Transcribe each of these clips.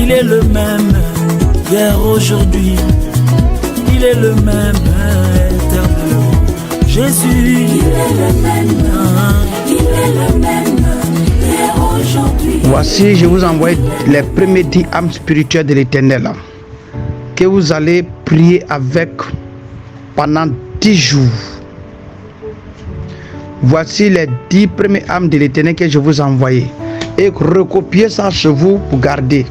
Il est le même, hier, aujourd'hui. Il est le même, éternellement. Jésus, il est le même, il est le même, hier, aujourd'hui. Voici, je vous envoie les premiers 10 âmes spirituelles de l'Éternel que vous allez prier avec pendant 10 jours. Voici les 10 premières âmes de l'Éternel que je vous envoie. Et recopiez ça chez vous pour garder.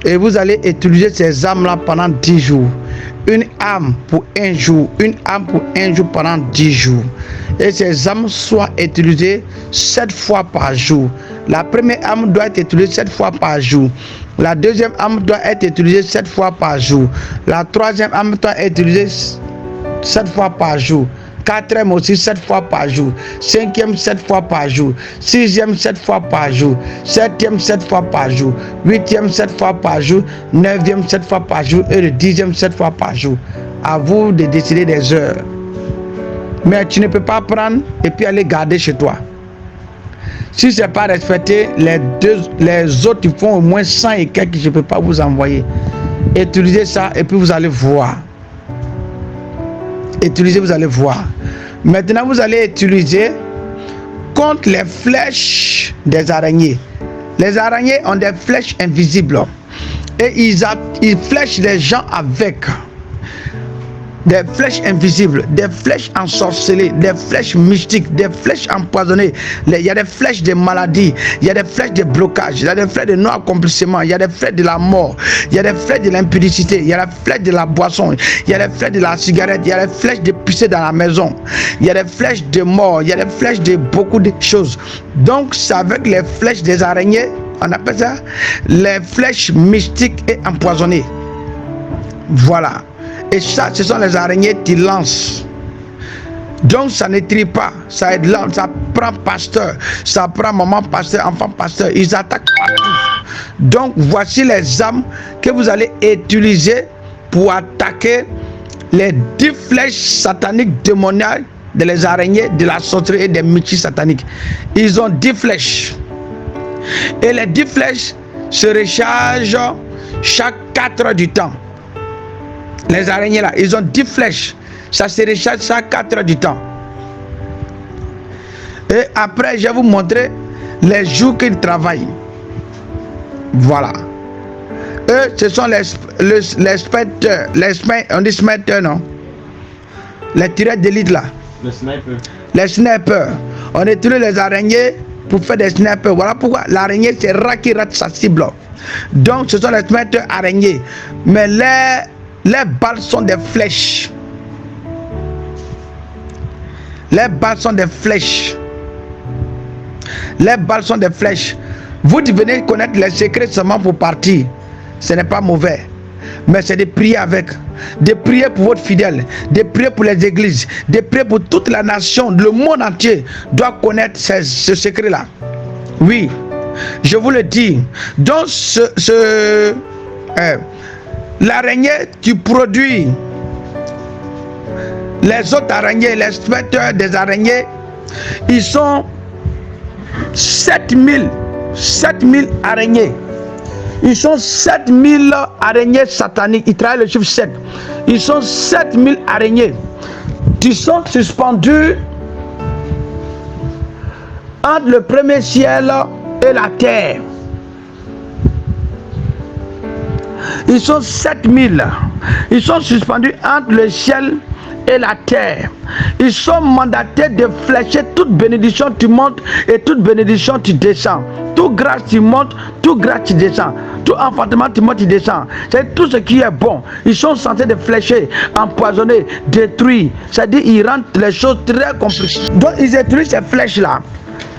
Et vous allez utiliser ces âmes-là pendant 10 jours. Une âme pour un jour, une âme pour un jour pendant 10 jours. Et ces âmes soient utilisées 7 fois par jour. La première âme doit être utilisée 7 fois par jour. La deuxième âme doit être utilisée 7 fois par jour. La troisième âme doit être utilisée 7 fois par jour. Quatrième aussi 7 fois par jour. Cinquième 7 fois par jour. Sixième 7 fois par jour. Septième 7 fois par jour. Huitième 7 fois par jour. Neuvième 7 fois par jour. Et le 10e 7 fois par jour. À vous de décider des heures. Mais tu ne peux pas prendre et puis aller garder chez toi. Si ce n'est pas respecté, les autres ils font au moins 100 et quelques que je ne peux pas vous envoyer. Utilisez ça et puis vous allez voir. Utilisez, vous allez voir. Maintenant, vous allez utiliser contre les flèches des araignées. Les araignées ont des flèches invisibles. Et ils flèchent les gens avec des flèches invisibles, des flèches ensorcelées, des flèches mystiques, des flèches empoisonnées. Il y a des flèches de maladie, il y a des flèches de blocage, il y a des flèches de non-accomplissement, il y a des flèches de la mort, il y a des flèches de l'impudicité, il y a des flèches de la boisson, il y a des flèches de la cigarette, il y a des flèches de pisser dans la maison, il y a des flèches de mort, il y a des flèches de beaucoup de choses. Donc c'est avec les flèches des araignées, on appelle ça les flèches mystiques et empoisonnées. Voilà. Et ça, ce sont les araignées qui lancent. Donc ça ne trie pas, ça prend pasteur, ça prend maman pasteur, enfant pasteur, ils attaquent partout. Donc voici les armes que vous allez utiliser pour attaquer les 10 flèches sataniques démoniaques de les araignées, de la sorcellerie et des mythes sataniques. Ils ont 10 flèches. Et les 10 flèches se rechargent chaque 4 heures du temps. Les araignées là, ils ont 10 flèches. Ça se recharge chaque 4 heures du temps. Et après, je vais vous montrer les jours qu'ils travaillent. Voilà. Eux, ce sont les spectateurs. On dit spectateurs, non? Les tireurs d'élite là. Les snipers. On utilise les araignées pour faire des snipers. Voilà pourquoi l'araignée, c'est rare qui rate sa cible. Donc, ce sont les spectateurs araignées. Mais les balles sont des flèches. Les balles sont des flèches. Les balles sont des flèches. Vous devez connaître les secrets seulement pour partir. Ce n'est pas mauvais. Mais c'est de prier avec. De prier pour votre fidèle. De prier pour les églises. De prier pour toute la nation. Le monde entier doit connaître ce secret-là. Oui. Je vous le dis. Donc, l'araignée qui produit les autres araignées, les spectateurs des araignées, ils sont 7000 araignées. Ils sont 7000 araignées sataniques. Ils travaillent le chiffre 7. Ils sont 7000 araignées qui sont suspendues entre le premier ciel et la terre. Ils sont 7000. Ils sont suspendus entre le ciel et la terre. Ils sont mandatés de flécher toute bénédiction tu montes et toute bénédiction tu descends. Tout grâce tu montes, tout grâce tu descends. Tout enfantement tu montes, tu descends. C'est tout ce qui est bon. Ils sont censés de flécher, empoisonner, détruire. C'est-à-dire ils rendent les choses très compliquées. Donc ils utilisent ces flèches-là.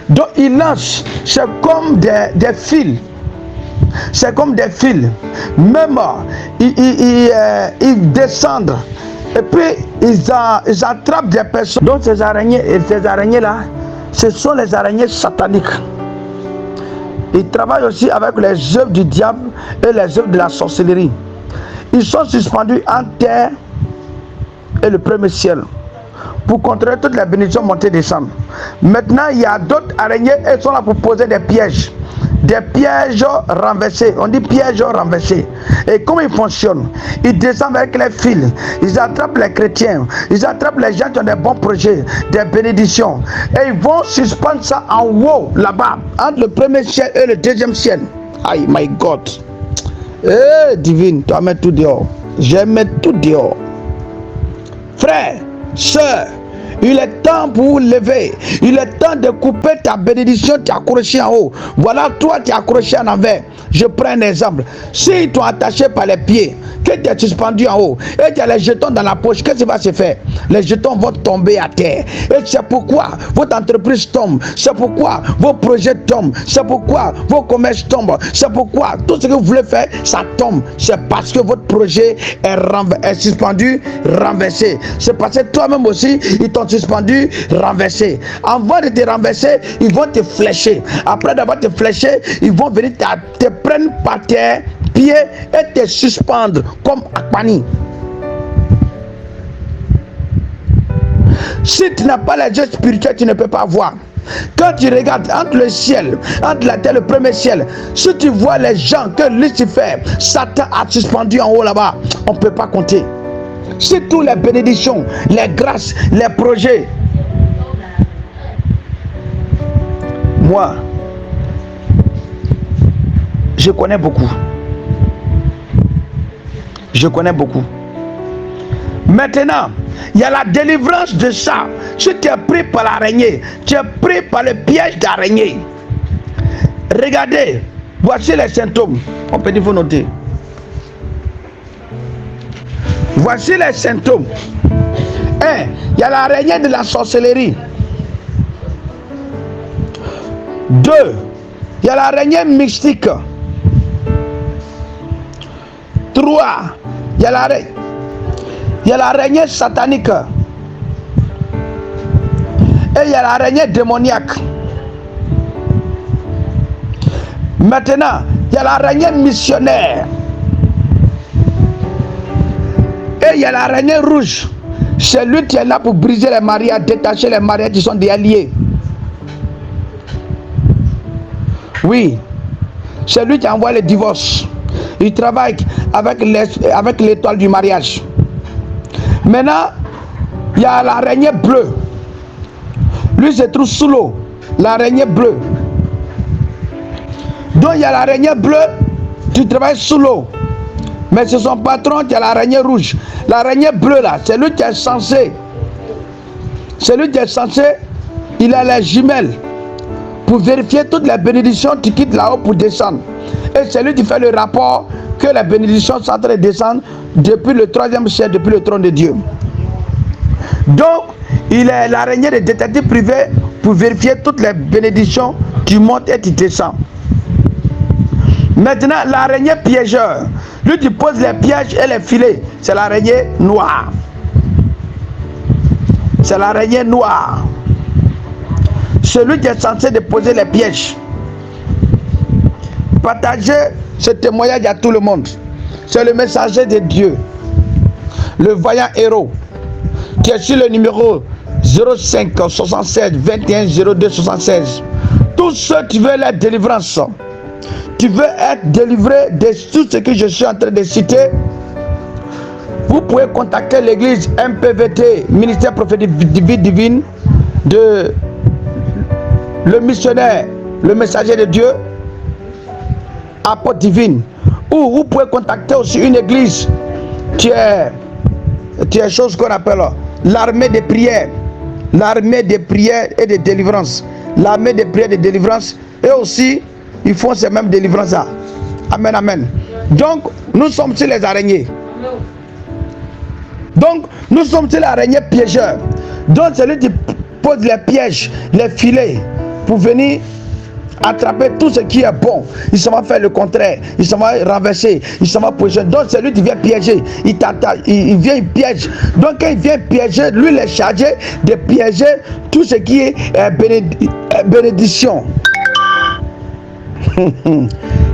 Donc ils lancent. C'est comme des fils. C'est comme des fils. Même ils descendent. Et puis ils attrapent des personnes. Donc ces araignées-là, ce sont les araignées sataniques. Ils travaillent aussi avec les œuvres du diable et les œuvres de la sorcellerie. Ils sont suspendus en terre et le premier ciel pour contrôler toutes les bénédictions montées et descendre. Maintenant, il y a d'autres araignées, elles sont là pour poser des pièges. des pièges renversés. On dit pièges renversés. Et comment ils fonctionnent? Ils descendent avec les fils. Ils attrapent les chrétiens. Ils attrapent les gens qui ont des bons projets, des bénédictions. Et ils vont suspendre ça en haut, là-bas, entre le premier ciel et le deuxième ciel. Aïe, my God. Eh, divine, tu vas mettre tout dehors. Je vais mettre tout dehors. Frère, sœur, il est temps pour vous lever. Il est temps de couper ta bénédiction, tu es accroché en haut. Voilà, toi, tu es accroché en envers. Je prends un exemple. Si tu es attaché par les pieds, que tu es suspendu en haut, et tu as les jetons dans la poche, qu'est-ce qui va se faire? Les jetons vont tomber à terre. Et c'est pourquoi votre entreprise tombe. C'est pourquoi vos projets tombent. C'est pourquoi vos commerces tombent. C'est pourquoi tout ce que vous voulez faire, ça tombe. C'est parce que votre projet est suspendu, renversé. C'est parce que toi-même aussi, ils t'ont suspendu, renversé. Avant de te renverser, ils vont te flécher. Après d'avoir te fléché, ils vont venir te prendre par tes pieds et te suspendre comme Akpani. Si tu n'as pas les yeux spirituels, tu ne peux pas voir. Quand tu regardes entre le ciel, entre la terre, le premier ciel, si tu vois les gens que Lucifer, Satan a suspendu en haut là-bas, on ne peut pas compter. Si toutes les bénédictions, les grâces, les projets. Moi, je connais beaucoup. Je connais beaucoup. Maintenant, il y a la délivrance de ça. Si tu es pris par l'araignée, tu es pris par le piège d'araignée. Regardez, voici les symptômes. On peut dire, vous noter. Voici les symptômes. 1. Il y a l'araignée de la sorcellerie. 2. Il y a l'araignée mystique. 3. Il y a l'araignée satanique. Et il y a l'araignée démoniaque. Maintenant, il y a l'araignée missionnaire. Et il y a l'araignée rouge. C'est lui qui est là pour briser les mariages, détacher les mariages qui sont des liés. Oui, c'est lui qui envoie le divorce. Il travaille avec l'étoile du mariage. Maintenant, il y a l'araignée bleue. Lui se trouve sous l'eau. L'araignée bleue. Donc il y a l'araignée bleue qui travaille sous l'eau. Mais c'est son patron qui a l'araignée rouge. L'araignée bleue là, c'est lui qui est censé. C'est lui qui est censé. Il a les jumelles pour vérifier toutes les bénédictions qui quittent là-haut pour descendre. Et c'est lui qui fait le rapport que les bénédictions sont en train de descendre depuis le 3e ciel, depuis le trône de Dieu. Donc, il est l'araignée de détective privé pour vérifier toutes les bénédictions qui montent et qui descendent. Maintenant, l'araignée piégeur, lui qui pose les pièges et les filets, c'est l'araignée noire. C'est l'araignée noire. Celui qui est censé déposer les pièges. Partagez ce témoignage à tout le monde. C'est le messager de Dieu, le vaillant héros, qui est sur le numéro 05 76 21 02 76. Tous ceux qui veulent la délivrance, tu veux être délivré de tout ce que je suis en train de citer, vous pouvez contacter l'église MPVT, ministère prophétique divine, de le missionnaire, le messager de Dieu, apôtre divine. Ou vous pouvez contacter aussi une église qui est chose qu'on appelle l'armée de prière, l'armée de prière et de délivrance, l'armée de prière et de délivrance, et aussi ils font ces mêmes délivrances là. Amen, amen. Donc nous sommes sur les araignées. Donc nous sommes sur l'araignée piégeur. Donc c'est lui qui pose les pièges, les filets pour venir attraper tout ce qui est bon. Il s'en va faire le contraire. Il s'en va renverser. Il s'en va positionner. Donc c'est lui qui vient piéger. Il t'attaque. Il vient, il piège. Donc quand il vient piéger, lui il est chargé de piéger tout ce qui est bénédiction.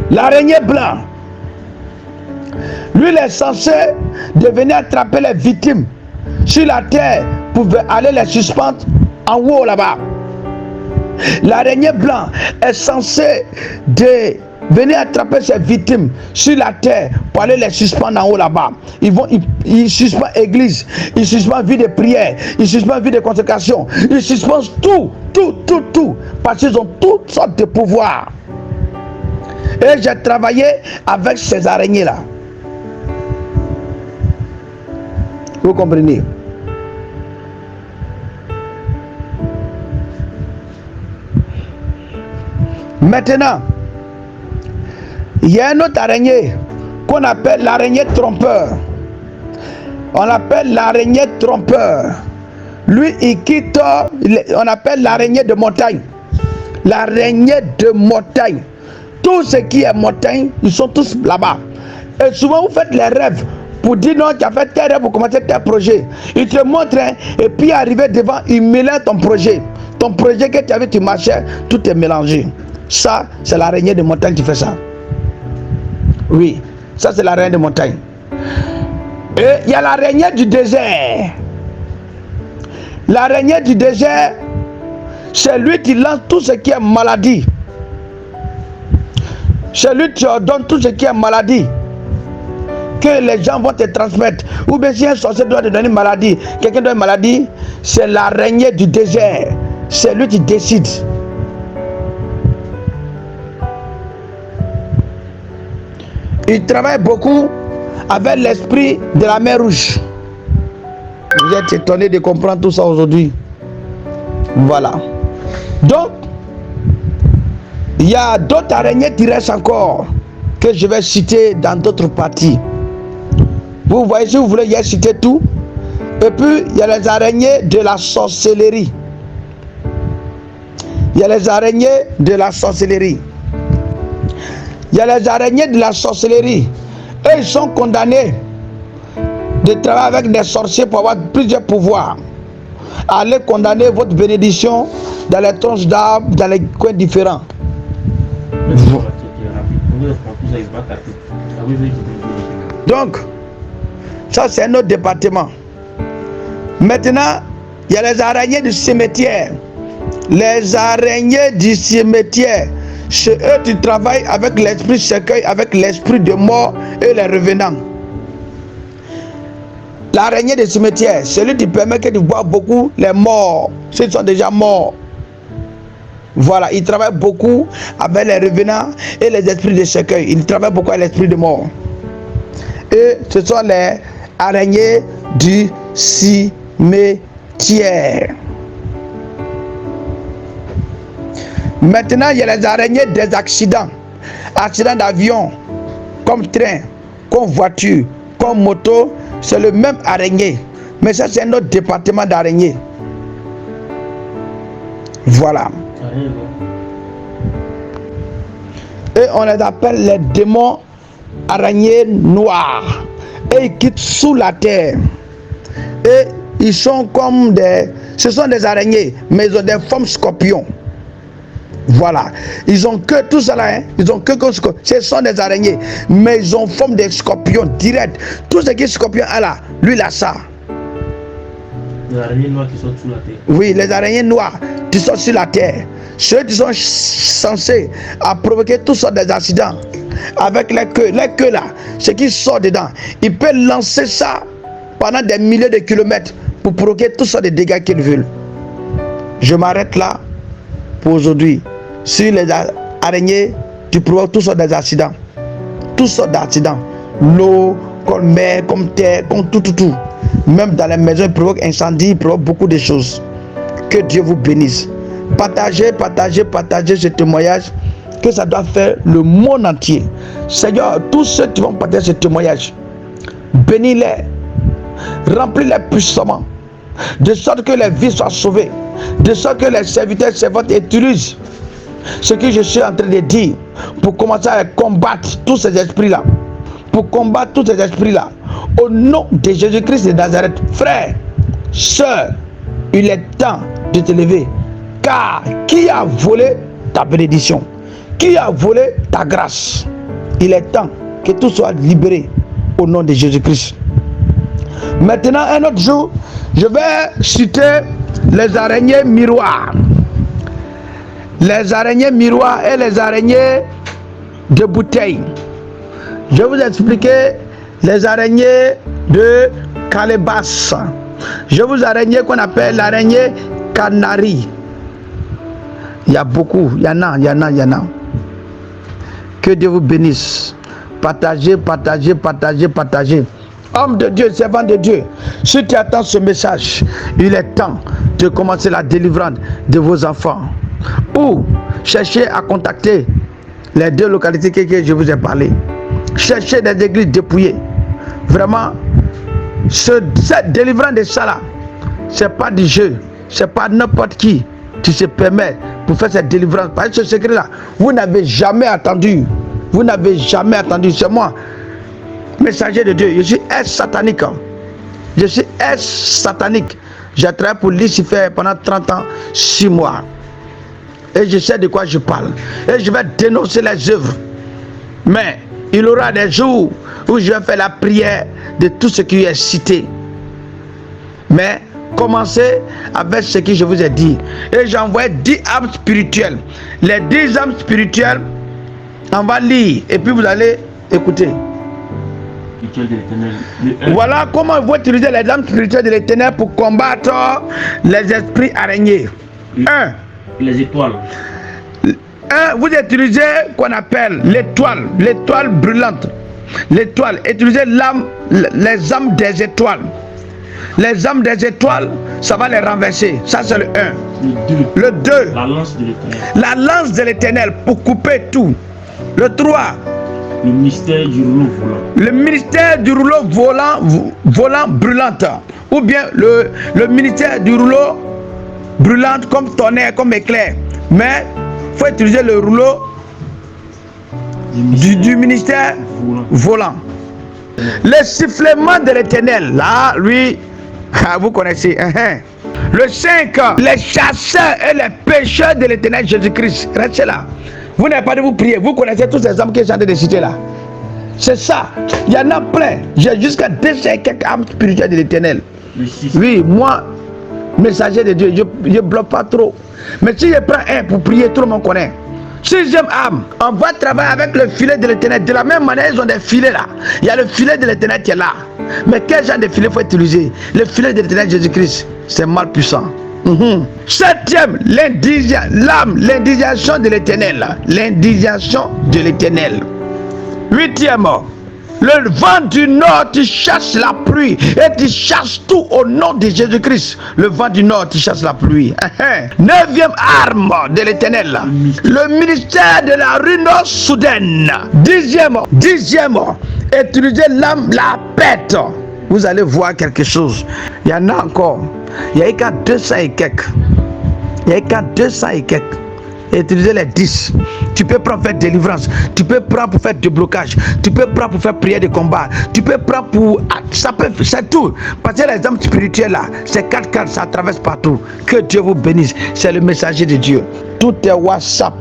L'araignée blanc, lui il est censé de venir attraper les victimes sur la terre pour aller les suspendre en haut là-bas. L'araignée blanc est censé venir attraper ses victimes sur la terre pour aller les suspendre en haut là-bas. Ils suspendent l'église, ils suspendent vie de prière, ils suspendent vie de consécration, ils suspendent tout, parce qu'ils ont toutes sortes de pouvoirs. Et j'ai travaillé avec ces araignées-là. Vous comprenez? Maintenant, il y a une autre araignée qu'on appelle l'araignée trompeur. On l'appelle l'araignée trompeur. Lui, il quitte, on appelle l'araignée de montagne. L'araignée de montagne. Tout ce qui est montagne, ils sont tous là-bas. Et souvent, vous faites les rêves pour dire non, tu as fait tes rêves pour commencer tes projets. Il te montre, et puis arrivé devant, il mélange ton projet. Ton projet que tu avais, tu marchais, tout est mélangé. Ça, c'est l'araignée de montagne qui fait ça. Oui, ça c'est l'araignée de montagne. Et il y a l'araignée du désert. L'araignée du désert, c'est lui qui lance tout ce qui est maladie. C'est lui qui ordonne tout ce qui est maladie, que les gens vont te transmettre. Ou bien si un sorcier doit te donner une maladie, quelqu'un doit une maladie, c'est l'araignée du désert. C'est lui qui décide. Il travaille beaucoup avec l'esprit de la mer Rouge. Vous êtes étonné de comprendre tout ça aujourd'hui. Voilà. Donc, il y a d'autres araignées qui restent encore, que je vais citer dans d'autres parties. Vous voyez, si vous voulez, il y a cité tout. Et puis, il y a les araignées de la sorcellerie. Il y a les araignées de la sorcellerie. Il y a les araignées de la sorcellerie. Eux, ils sont condamnés de travailler avec des sorciers pour avoir plusieurs pouvoirs. Allez condamner votre bénédiction dans les tronches d'arbres, dans les coins différents. Donc, ça c'est un autre département. Maintenant, il y a les araignées du cimetière. Les araignées du cimetière, chez eux tu travailles avec l'esprit cercueil, avec l'esprit de mort et les revenants. L'araignée du cimetière, celui qui permet que tu vois beaucoup les morts, ceux qui sont déjà morts. Voilà, il travaille beaucoup avec les revenants et les esprits de cercueil. Il travaille beaucoup avec l'esprit de mort. Et ce sont les araignées du cimetière. Maintenant, il y a les araignées des accidents. Accidents d'avion, comme train, comme voiture, comme moto, c'est le même araignée. Mais ça, c'est un autre département d'araignées. Voilà. Et on les appelle les démons araignées noires. Et ils quittent sous la terre. Et ils sont comme des... Ce sont des araignées, mais ils ont des formes scorpions. Voilà. Ils ont que tout ça là, hein? Ils ont que scorpions. Ce sont des araignées, mais ils ont forme des scorpions direct. Tout ce qui est scorpion a là, lui il a ça. Les araignées noires qui sont sous la terre. Oui, les araignées noires qui sont sur la terre. Ceux qui sont censés à provoquer toutes sortes d'accidents avec les queues là, ce qui sort dedans, il peut lancer ça pendant des milliers de kilomètres pour provoquer toutes sortes de dégâts qu'ils veulent. Je m'arrête là pour aujourd'hui. Sur les araignées, tu provoques toutes sortes d'accidents. Toutes sortes d'accidents. L'eau, comme mer, comme terre, comme tout. Même dans les maisons, ils provoquent incendie, ils provoquent beaucoup de choses. Que Dieu vous bénisse. Partagez ce témoignage, que ça doit faire le monde entier. Seigneur, tous ceux qui vont partager ce témoignage, bénis-les, remplis-les puissamment, de sorte que les vies soient sauvées, de sorte que les serviteurs et servantes utilisent ce que je suis en train de dire pour commencer à combattre tous ces esprits-là. Pour combattre tous ces esprits-là. Au nom de Jésus-Christ de Nazareth, frère, sœur, il est temps de te lever. Car qui a volé ta bénédiction? Qui a volé ta grâce? Il est temps que tout soit libéré au nom de Jésus-Christ. Maintenant, un autre jour, je vais citer les araignées miroirs. les araignées miroirs et les araignées de bouteille. Je vais vous expliquer les araignées de calebasse. Je vais vous araignées qu'on appelle l'araignée canari. Il y a beaucoup, il y en a. Que Dieu vous bénisse. Partagez. Homme de Dieu, servant de Dieu, si tu attends ce message, il est temps de commencer la délivrance de vos enfants. Ou cherchez à contacter les 2 localités que je vous ai parlé. Cherchez des églises dépouillées. Vraiment, cette délivrance de ça là, c'est pas du jeu, c'est pas n'importe qui se permet pour faire cette délivrance. Parce que ce secret là, vous n'avez jamais attendu. C'est moi, messager de Dieu. Je suis satanique. J'ai travaillé pour Lucifer pendant 30 ans, 6 mois. Et je sais de quoi je parle. Et je vais dénoncer les œuvres. Mais il y aura des jours où je vais faire la prière de tout ce qui est cité. Mais commencez avec ce que je vous ai dit. Et j'envoie 10 âmes spirituelles. Les 10 âmes spirituelles, on va lire. Et puis vous allez écouter. Voilà comment il faut utiliser les âmes spirituelles de l'Éternel pour combattre les esprits araignées. 1. Les étoiles. 1. Vous utilisez qu'on appelle l'étoile brûlante. L'étoile. Utilisez les âmes des étoiles. Les âmes des étoiles, ça va les renverser. Ça, c'est le 1. Le 2. La lance de l'Éternel. La lance de l'Éternel pour couper tout. Le 3. Le ministère du rouleau volant. Le ministère du rouleau volant brûlante. Ou bien le ministère du rouleau brûlante comme tonnerre, comme éclair. Mais il faut utiliser le rouleau du ministère volant. Le sifflement de l'Éternel, là, lui, vous connaissez. Le 5, les chasseurs et les pécheurs de l'Éternel Jésus-Christ. Restez là. Vous n'avez pas de vous prier. Vous connaissez tous ces âmes que j'ai en train de citer là. C'est ça. Il y en a plein. J'ai jusqu'à 200 et quelques âmes spirituelles de l'Éternel. Oui, moi, messager de Dieu, je ne bloque pas trop. Mais si je prends un pour prier, tout le monde connaît. 6e âme, on va travailler avec le filet de l'Éternel. De la même manière, ils ont des filets là. Il y a le filet de l'Éternel qui est là. Mais quel genre de filet il faut utiliser? Le filet de l'Éternel Jésus-Christ, c'est mal puissant. 7e, l'indignation de l'Éternel. L'indignation de l'Éternel. 8e, le vent du nord, tu chasses la pluie et tu chasses tout au nom de Jésus-Christ. Le vent du nord, tu chasses la pluie. 9e arme de l'Éternel, le ministère de la ruine soudaine. 10e, utiliser l'âme, la pète. Vous allez voir quelque chose. Il y en a encore. Il y a qu'à 200 et quelques. Et utiliser les 10. Tu peux prendre pour faire délivrance. Tu peux prendre pour faire déblocage. Tu peux prendre pour faire prière de combat. Tu peux prendre pour... c'est tout. Parce que les âmes spirituelles là, c'est 4, ça traverse partout. Que Dieu vous bénisse. C'est le messager de Dieu. Tout est WhatsApp.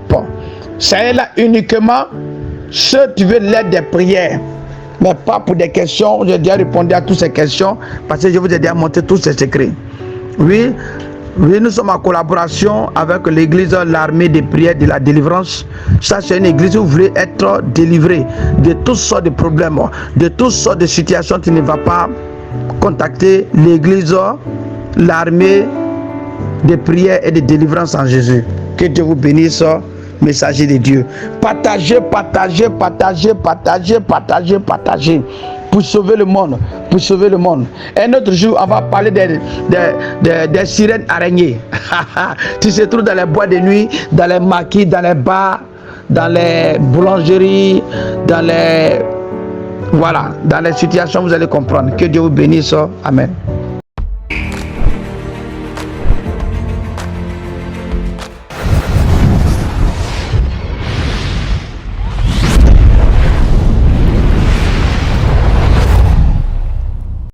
Ça est là uniquement si tu veux l'aide des prières. Mais pas pour des questions. J'ai déjà répondu à toutes ces questions. Parce que je vous ai déjà montré tous ces secrets. Oui, nous sommes en collaboration avec l'église l'armée des prières de la délivrance. Ça, c'est une église où vous voulez être délivré de toutes sortes de problèmes, de toutes sortes de situations. Tu ne vas pas contacter l'église l'armée des prières et de délivrance en Jésus. Que Dieu vous bénisse, messager de Dieu. Partagez. Pour sauver le monde. Un autre jour, on va parler des sirènes araignées. Tu se trouves dans les bois de nuit, dans les maquis, dans les bars, dans les boulangeries, dans les situations, vous allez comprendre. Que Dieu vous bénisse. Amen.